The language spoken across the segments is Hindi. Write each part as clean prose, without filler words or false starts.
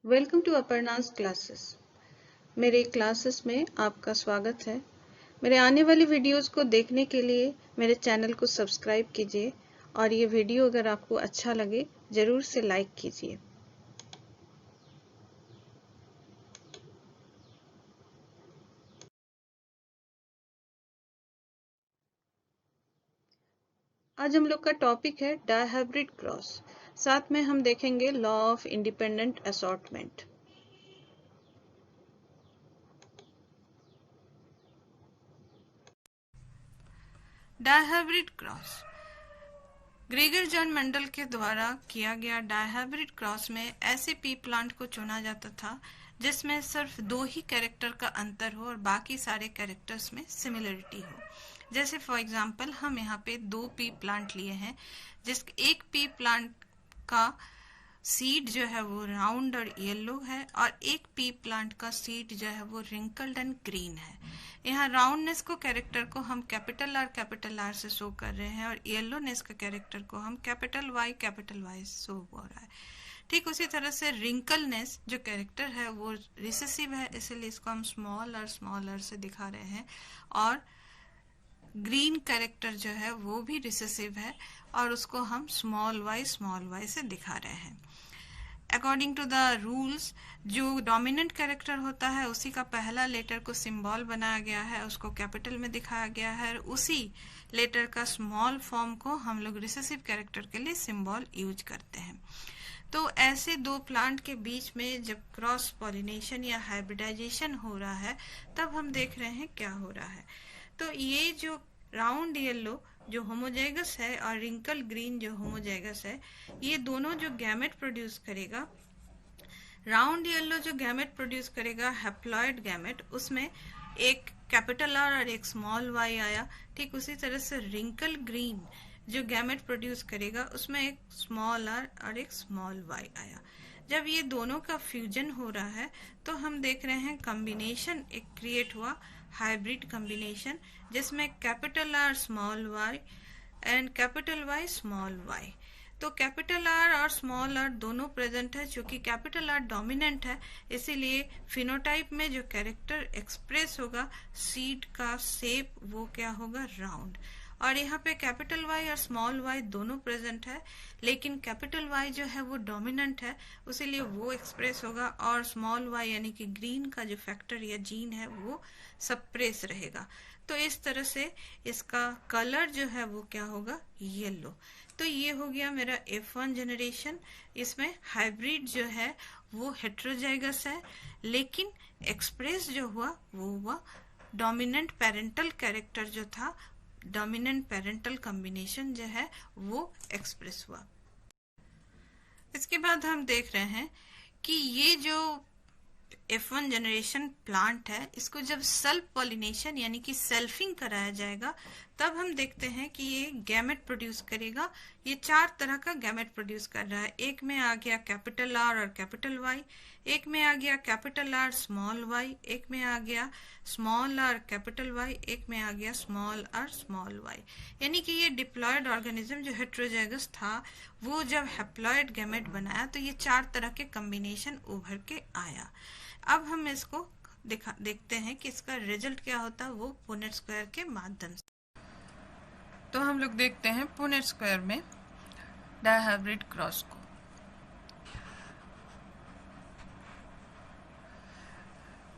Welcome to Aparna's classes. मेरे क्लासेस में आपका स्वागत है। मेरे आने वाली वीडियोस को देखने के लिए मेरे चैनल को सब्सक्राइब कीजिए और ये वीडियो अगर आपको अच्छा लगे ज़रूर से लाइक कीजिए। आज हम लोग का टॉपिक है डायहाइब्रिड क्रॉस। साथ में हम देखेंगे law of independent assortment. Dihybrid cross Gregor John Mendel के द्वारा किया गया डायहाइब्रिड क्रॉस में ऐसे पी प्लांट को चुना जाता था जिसमें सिर्फ दो ही कैरेक्टर का अंतर हो और बाकी सारे कैरेक्टर्स में सिमिलरिटी हो। जैसे फॉर एग्जांपल हम यहाँ पे दो पी प्लांट लिए हैं, जिस एक पी प्लांट का सीड जो है वो राउंड और येलो है और एक पी प्लांट का सीड जो है वो रिंकल्ड एंड ग्रीन है। यहाँ राउंडनेस को कैरेक्टर को हम कैपिटल आर से शो कर रहे हैं और येलोनेस का कैरेक्टर को हम कैपिटल वाई शो हो रहा है। ठीक उसी तरह से रिंकलनेस जो कैरेक्टर है वो रिसेसिव है, इसलिए इसको हम स्मॉल आर से दिखा रहे हैं और ग्रीन कैरेक्टर जो है वो भी रिसेसिव है और उसको हम स्मॉल वाई से दिखा रहे हैं। अकॉर्डिंग टू द रूल्स, जो डोमिनेंट कैरेक्टर होता है उसी का पहला लेटर को सिंबल बनाया गया है, उसको कैपिटल में दिखाया गया है, उसी लेटर का स्मॉल फॉर्म को हम लोग रिसेसिव कैरेक्टर के लिए सिंबल यूज करते हैं। तो ऐसे दो प्लांट के बीच में जब क्रॉस पॉलिनेशन या हाइब्रिडाइजेशन हो रहा है तब हम देख रहे हैं क्या हो रहा है। तो ये जो राउंड येलो जो होमोजाइगस है और रिंकल ग्रीन जो होमोजाइगस है, ये दोनों जो गैमेट प्रोड्यूस करेगा, राउंड येलो जो गैमेट प्रोड्यूस करेगा हैप्लॉइड गैमेट, उसमें एक कैपिटल आर और एक स्मॉल वाई आया। ठीक उसी तरह से रिंकल ग्रीन जो गैमेट प्रोड्यूस करेगा उसमें एक स्मॉल आर और एक स्मॉल वाई आया। जब ये दोनों का फ्यूजन हो रहा है तो हम देख रहे हैं कॉम्बिनेशन एक क्रिएट हुआ, हाइब्रिड कॉम्बिनेशन, जिसमें capital R small Y and capital Y small Y. तो कैपिटल आर और स्मॉल आर दोनों प्रेजेंट है। चूंकि कैपिटल आर डोमिनेंट है इसीलिए फिनोटाइप में जो कैरेक्टर एक्सप्रेस होगा सीड का शेप वो क्या होगा, राउंड। और यहाँ पे कैपिटल वाई और स्मॉल वाई दोनों प्रेजेंट है, लेकिन कैपिटल वाई जो है वो डोमिनेंट है इसीलिए वो एक्सप्रेस होगा और स्मॉल वाई यानी कि ग्रीन का जो फैक्टर या जीन है वो सप्रेस रहेगा। तो इस तरह से इसका कलर जो है वो क्या होगा, येलो। तो ये हो गया मेरा F1 जनरेशन। इसमें हाइब्रिड जो है वो हेट्रोजाइगस है, लेकिन एक्सप्रेस जो हुआ वो हुआ डोमिनेंट पेरेंटल कैरेक्टर जो था, डोमिनेंट पेरेंटल कॉम्बिनेशन जो है वो एक्सप्रेस हुआ। इसके बाद हम देख रहे हैं कि ये जो F1 जनरेशन प्लांट है इसको जब सेल्फ पॉलिनेशन यानी कि सेल्फिंग कराया जाएगा तब हम देखते हैं कि ये गैमेट प्रोड्यूस करेगा। ये चार तरह का गैमेट प्रोड्यूस कर रहा है। एक में आ गया कैपिटल आर और कैपिटल वाई, एक में आ गया कैपिटल आर स्मॉल वाई, एक में आ गया स्मॉल आर कैपिटल वाई, एक में आ गया स्मॉल आर स्मॉल वाई। यानी कि ये डिप्लॉयड ऑर्गेनिज्म जो हेट्रोजाइगस था वो जब हैप्लॉयड गैमेट बनाया तो ये चार तरह के कॉम्बिनेशन उभर के आया। अब हम इसको देखते हैं कि इसका रिजल्ट क्या होता है वो पुनेट स्क्वायर के माध्यम से। तो हम लोग देखते हैं पुनेट स्क्वायर में डायहाइब्रिड क्रॉस को।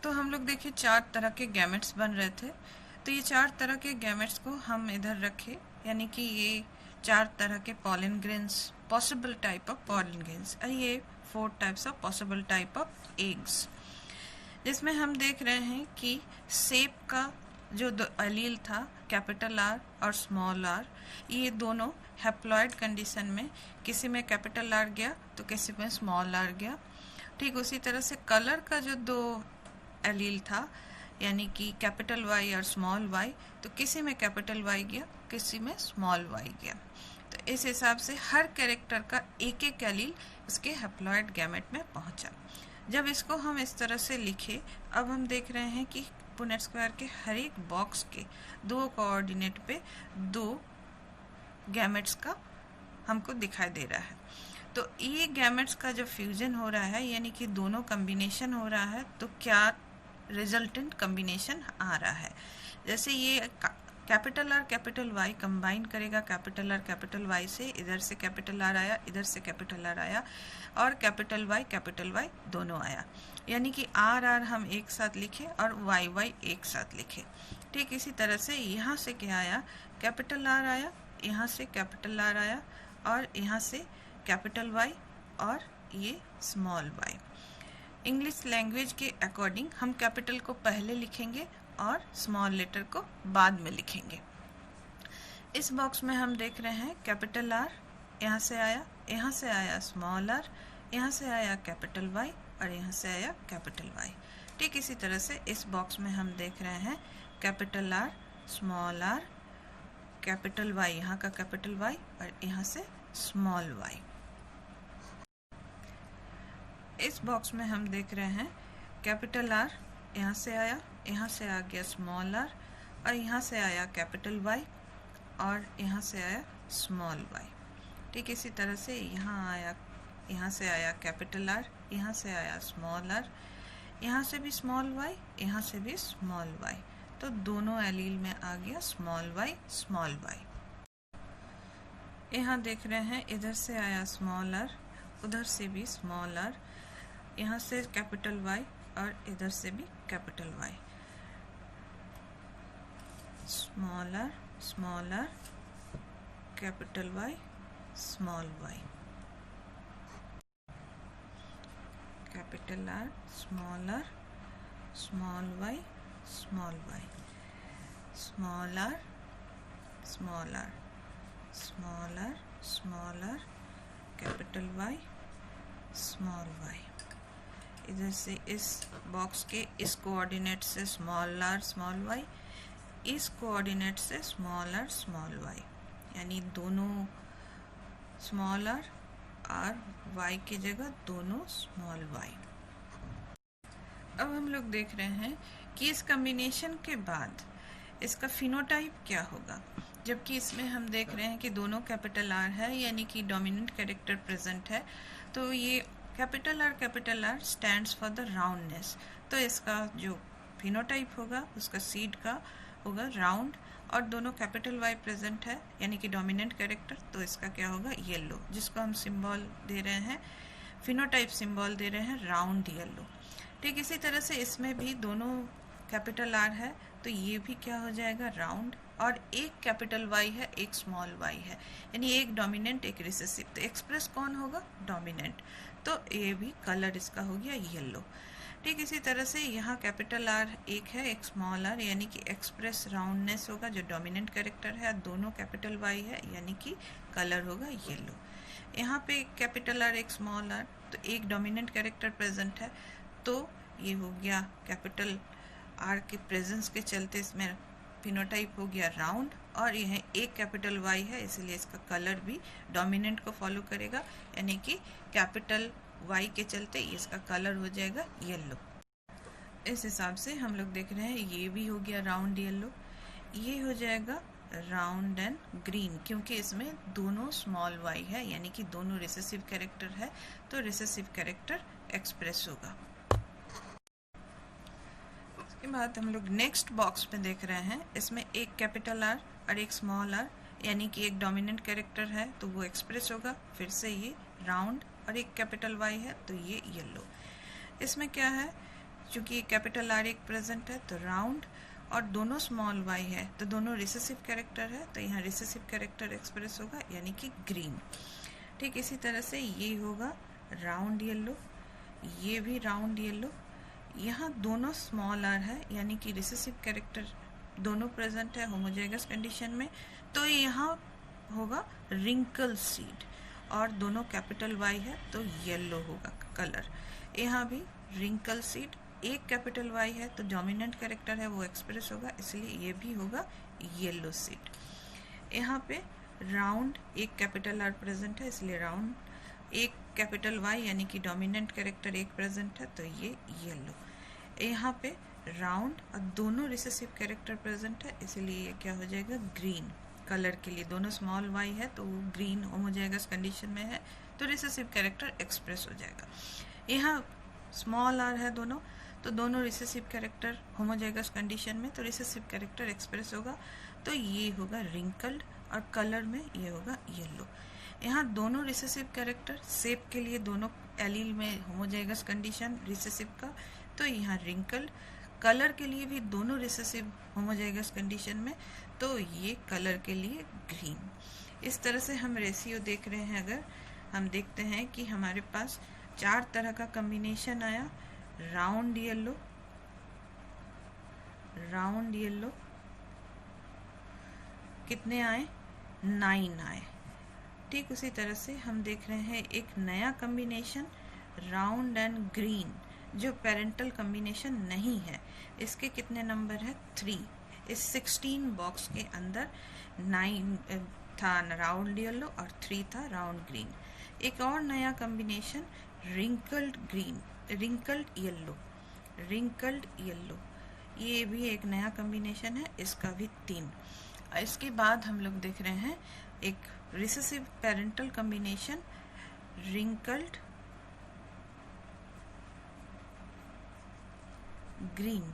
तो हम लोग देखिए चार तरह के गैमेट्स बन रहे थे, तो ये चार तरह के गैमेट्स को हम इधर रखे, यानी कि ये चार तरह के pollen grains, possible type of pollen grains, और ये 4 types of possible type of eggs, जिसमें हम देख रहे हैं कि सेप का जो एलील था कैपिटल आर और स्मॉल आर, ये दोनों हैप्लॉइड कंडीशन में किसी में कैपिटल आर गया तो किसी में स्मॉल आर गया। ठीक उसी तरह से कलर का जो दो एलील था यानी कि कैपिटल वाई और स्मॉल वाई, तो किसी में कैपिटल वाई गया किसी में स्मॉल वाई गया। तो इस हिसाब से हर कैरेक्टर का एक एक एलील उसके हैप्लॉइड गैमेट में पहुंचा। जब इसको हम इस तरह से लिखे, अब हम देख रहे हैं कि पुनेट स्क्वायर के हर एक बॉक्स के दो कोऑर्डिनेट पे दो गैमेट्स का हमको दिखाई दे रहा है। तो ये गैमेट्स का जब फ्यूजन हो रहा है यानी कि दोनों कम्बिनेशन हो रहा है तो क्या रिजल्टेंट कम्बिनेशन आ रहा है। जैसे ये capital R capital Y combine करेगा कैपिटल आर कैपिटल वाई से, इधर से कैपिटल आर आया, इधर से कैपिटल आर आया और कैपिटल वाई दोनों आया, यानी कि आर आर हम एक साथ लिखे और वाई वाई एक साथ लिखे। ठीक इसी तरह से यहाँ से क्या आया, कैपिटल आर आया, यहाँ से कैपिटल आर आया और यहाँ से कैपिटल वाई और ये स्मॉल वाई। इंग्लिश लैंग्वेज के अकॉर्डिंग हम कैपिटल को पहले लिखेंगे और स्मॉल लेटर को बाद में लिखेंगे। इस बॉक्स में हम देख रहे हैं कैपिटल आर यहाँ से आया स्मॉल आर, यहाँ से आया कैपिटल वाई और यहाँ से आया कैपिटल वाई। ठीक इसी तरह से इस बॉक्स में हम देख रहे हैं capital R small R capital Y, यहाँ का कैपिटल वाई और यहाँ से स्मॉल वाई। इस बॉक्स में हम देख रहे हैं कैपिटल आर यहाँ से आया, यहाँ से आ गया स्मॉल आर और यहाँ से आया कैपिटल वाई और यहाँ से आया स्मॉल वाई। ठीक इसी तरह से यहाँ से आया कैपिटल आर, यहाँ से आया स्मॉल आर, यहाँ से भी स्मॉल वाई, यहाँ से भी स्मॉल वाई। तो दोनों एलील में आ गया स्मॉल वाई। यहाँ देख रहे हैं इधर से आया स्मॉल आर, उधर से भी स्मॉल आर, यहाँ से कैपिटल वाई और इधर से भी capital Y. Small R capital Y small Y, capital R small Y, small Y, small R capital Y small Y. इधर से इस बॉक्स के इस कोऑर्डिनेट से स्मॉल आर स्मॉल वाई, इस कोऑर्डिनेट से स्मॉल वाई, यानी दोनों स्मॉल आर और वाई की जगह दोनों स्मॉल वाई। अब हम लोग देख रहे हैं कि इस कम्बिनेशन के बाद इसका फिनोटाइप क्या होगा, जबकि इसमें हम देख रहे हैं कि दोनों कैपिटल आर है यानी कि डोमिनेंट कैरेक्टर प्रेजेंट है। तो ये capital are stands for the roundness, तो इसका जो फिनोटाइप होगा उसका सीड का होगा राउंड, और दोनों कैपिटल वाई प्रेजेंट है यानी कि डोमिनेंट कैरेक्टर, तो इसका क्या होगा येलो, जिसको हम सिंबल दे रहे हैं, फिनोटाइप सिंबल दे रहे हैं राउंड येलो। ठीक इसी तरह से इसमें भी दोनों कैपिटल आर है तो ये भी क्या हो जाएगा राउंड, और एक कैपिटल वाई है एक स्मॉल वाई है, यानी एक डोमिनेंट एक रिसेसिव, तो एक्सप्रेस कौन होगा डोमिनेंट, तो ये भी कलर इसका हो गया येलो। ठीक इसी तरह से यहाँ कैपिटल आर एक है एक स्मॉल आर, यानी कि एक्सप्रेस राउंडनेस होगा जो डोमिनेंट कैरेक्टर है, दोनों कैपिटल वाई है यानी कि कलर होगा येलो। यहाँ पे एक कैपिटल आर एक स्मॉल आर, तो एक डोमिनेंट कैरेक्टर प्रेजेंट है, तो ये हो गया कैपिटल आर के प्रेजेंस के चलते इसमें फिनोटाइप हो गया राउंड, और यह एक कैपिटल वाई है इसलिए इसका कलर भी डोमिनेंट को फॉलो करेगा, यानी कि कैपिटल वाई के चलते इसका कलर हो जाएगा येलो। इस हिसाब से हम लोग देख रहे हैं ये भी हो गया राउंड येलो, ये हो जाएगा राउंड एंड ग्रीन, क्योंकि इसमें दोनों स्मॉल वाई है यानी कि दोनों रिसेसिव कैरेक्टर है, तो रिसेसिव कैरेक्टर एक्सप्रेस होगा। इसके बाद हम लोग नेक्स्ट बॉक्स में देख रहे हैं, इसमें एक कैपिटल आर और एक स्मॉल आर यानी कि एक डोमिनेंट कैरेक्टर है तो वो एक्सप्रेस होगा, फिर से ये राउंड, और एक कैपिटल वाई है तो ये येलो। इसमें क्या है, चूंकि कैपिटल आर एक प्रेजेंट है तो राउंड, और दोनों स्मॉल वाई है तो दोनों रिसेसिव कैरेक्टर है, तो यहाँ रिसेसिव कैरेक्टर एक्सप्रेस होगा यानी कि ग्रीन। ठीक इसी तरह से ये होगा राउंड येलो, ये भी राउंड येलो, यहाँ दोनों स्मॉल आर है यानी कि रिसेसिव कैरेक्टर दोनों प्रेजेंट है होमोजेगस कंडीशन में, तो यहाँ होगा रिंकल सीड, और दोनों कैपिटल वाई है तो येलो होगा कलर। यहाँ भी रिंकल सीड, एक कैपिटल वाई है तो डोमिनेंट कैरेक्टर है वो एक्सप्रेस होगा, इसलिए ये भी होगा येलो सीड। यहाँ पे राउंड एक कैपिटल आर प्रेजेंट है इसलिए राउंड, एक कैपिटल वाई यानी कि डोमिनेंट कैरेक्टर एक प्रेजेंट है तो ये येलो। यहाँ पे राउंड और दोनों रिसेसिव कैरेक्टर प्रेजेंट है इसलिए ये क्या हो जाएगा ग्रीन, कलर के लिए दोनों स्मॉल y है तो वो ग्रीन होमोजाइगस कंडीशन में है, तो रिसेसिव कैरेक्टर एक्सप्रेस हो जाएगा। यहाँ स्मॉल r है दोनों, तो दोनों रिसेसिव कैरेक्टर होमोजाइगस कंडीशन में, तो रिसेसिव कैरेक्टर एक्सप्रेस होगा। तो ये होगा रिंकल्ड और कलर में ये होगा येलो। यहाँ दोनों रिसेसिव कैरेक्टर शेप के लिए दोनों एलील में होमोजाइगस कंडीशन रिसेसिव का, तो यहाँ रिंकल्ड। कलर के लिए भी दोनों रिसेसिव होमोजाइगस कंडीशन में, तो ये कलर के लिए ग्रीन। इस तरह से हम रेशियो देख रहे हैं। अगर हम देखते हैं कि हमारे पास 4 तरह का कॉम्बिनेशन आया, राउंड येलो, राउंड येलो कितने आए, 9 आए। ठीक उसी तरह से हम देख रहे हैं एक नया कॉम्बिनेशन राउंड एंड ग्रीन, जो पेरेंटल कॉम्बिनेशन नहीं है, इसके कितने नंबर है, 3। इस 16 बॉक्स के अंदर 9 था राउंड येलो और 3 था राउंड ग्रीन। एक और नया combination wrinkled green, wrinkled yellow, wrinkled yellow, ये भी एक नया कॉम्बिनेशन है, इसका भी 3। इसके बाद हम लोग देख रहे हैं एक recessive parental combination wrinkled green,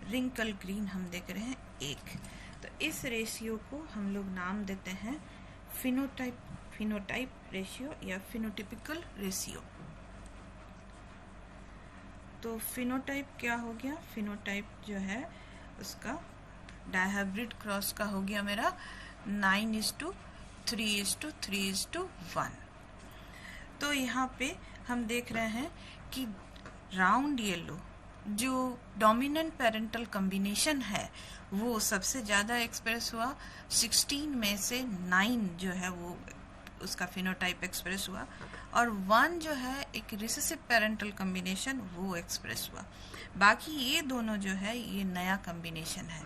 wrinkle green हम देख रहे हैं 1। तो इस रेशियो को हम लोग नाम देते हैं फिनोटाइप, फिनोटाइप रेशियो या फिनोटिपिकल रेशियो। तो फिनोटाइप क्या हो गया, फिनोटाइप जो है उसका डायहाइब्रिड क्रॉस का हो गया मेरा 9:3:3:1। तो यहाँ पे हम देख रहे हैं कि राउंड येलो जो डोमिनेंट पेरेंटल कॉम्बिनेशन है वो सबसे ज़्यादा एक्सप्रेस हुआ, 16 में से 9 जो है वो उसका फिनोटाइप एक्सप्रेस हुआ, और 1 जो है एक रिसेसिव पेरेंटल कॉम्बिनेशन वो एक्सप्रेस हुआ। बाकी ये दोनों जो है ये नया कॉम्बिनेशन है।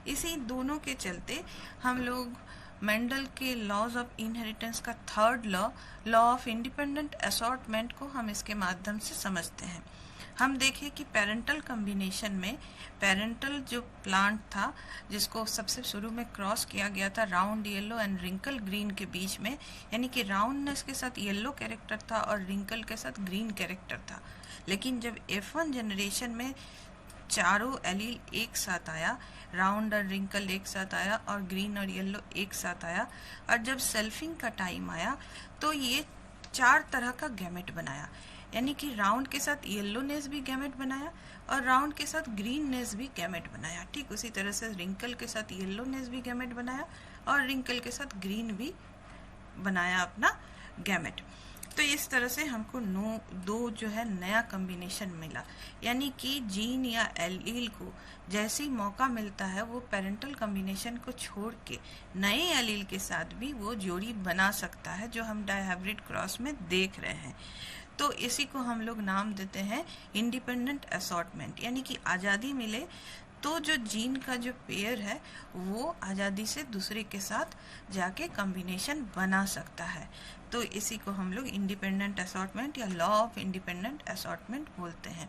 इसी दोनों के चलते हम लोग मेंडल के लॉज ऑफ इनहेरिटेंस का 3rd law, law of independent assortment को हम इसके माध्यम से समझते हैं। हम देखें कि पेरेंटल कॉम्बिनेशन में पेरेंटल जो प्लांट था जिसको सबसे शुरू में क्रॉस किया गया था round yellow and wrinkle green के बीच में, यानी कि राउंडनेस के साथ येलो कैरेक्टर था और रिंकल के साथ ग्रीन कैरेक्टर था। लेकिन जब F1 जनरेशन में चारों एलील एक साथ आया, राउंड और रिंकल एक साथ आया और ग्रीन और येलो एक साथ आया, और जब सेल्फिंग का टाइम आया तो ये 4 तरह का गैमेट बनाया, यानी कि राउंड के साथ येलोनेस भी गैमेट बनाया और राउंड के साथ ग्रीननेस भी गैमेट बनाया। ठीक उसी तरह से रिंकल के साथ येलोनेस भी गैमेट बनाया और रिंकल के साथ ग्रीन भी बनाया अपना गैमेट। तो इस तरह से हमको 2 जो है नया कॉम्बिनेशन मिला, यानी कि जीन या एलील को जैसे ही मौका मिलता है वो पेरेंटल कॉम्बिनेशन को छोड़ के नए एलील के साथ भी वो जोड़ी बना सकता है, जो हम डायहाइब्रिड क्रॉस में देख रहे हैं। तो इसी को हम लोग नाम देते हैं इंडिपेंडेंट असॉर्टमेंट, यानी कि आज़ादी मिले तो जो जीन का जो पेयर है वो आज़ादी से दूसरे के साथ जाके कॉम्बिनेशन बना सकता है। तो इसी को हम लोग इंडिपेंडेंट असॉर्टमेंट या लॉ ऑफ इंडिपेंडेंट असॉर्टमेंट बोलते हैं।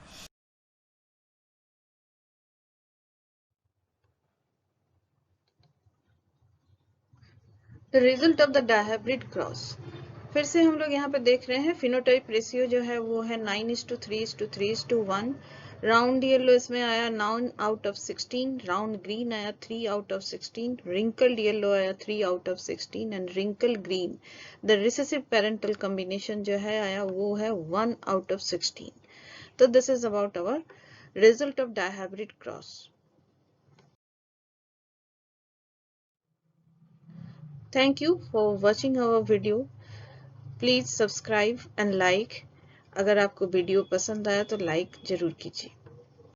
The result of the dihybrid cross, फिर से हम लोग यहाँ पे देख रहे हैं फिनोटाइप रेशियो जो है वो है 9:3:3:1। राउंड येलो इसमें आया 9 आउट ऑफ 16, राउंड ग्रीन आया 3 आउट ऑफ 16, रिंकल्ड येलो आया 3 out of 16 and wrinkle green the recessive parental combination जो है आया वो है 1 आउट ऑफ 16। तो this is about our result of dihybrid cross. Thank you for watching our video. Please subscribe and like. अगर आपको वीडियो पसंद आया तो लाइक जरूर कीजिए।